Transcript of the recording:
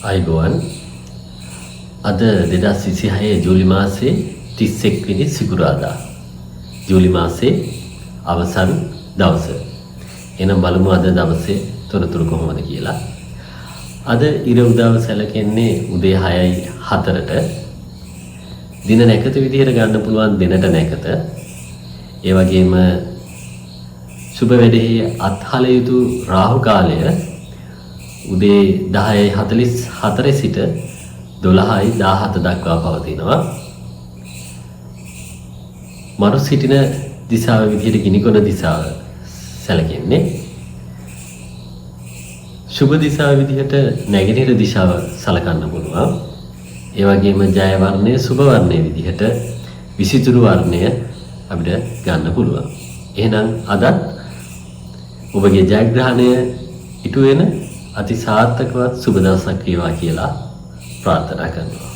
අයිබෝවන් අද 2026 ජූලි මාසේ 31 වෙනි සිකුරාදා ජූලි මාසේ අවසන් දවස. එහෙනම් බලමු අද දවසේ තොරතුරු කොහොමද කියලා. අද ඉර උදාව සැලකෙන්නේ උදේ 6:04ට. දින නැකත විදිහට ගන්න පුළුවන් දිනට නැකත. ඒ වගේම සුබ වැඩෙහි අත්හල යුතු රාහු කාලය උදේ 10:44 සිට 12:17 දක්වා පවතිනවා. මරු සිටින දිශාව විදිහට ගිනිකොන දිශාව සැලකෙන්නේ. සුබ දිශාව විදිහට නැගෙනහිර දිශාව සලකන්න පුළුවන්. ඒ වගේම ජය වර්ණය සුබ වර්ණය විදිහට විසිතුරු වර්ණය අපිට ගන්න පුළුවන්. එහෙනම් අදත් ඔබගේ ජයග්‍රහණය ඉටු වෙන අති සාර්ථකවත් සුබ දවසක් වේවා කියලා ප්‍රාර්ථනා කරනවා.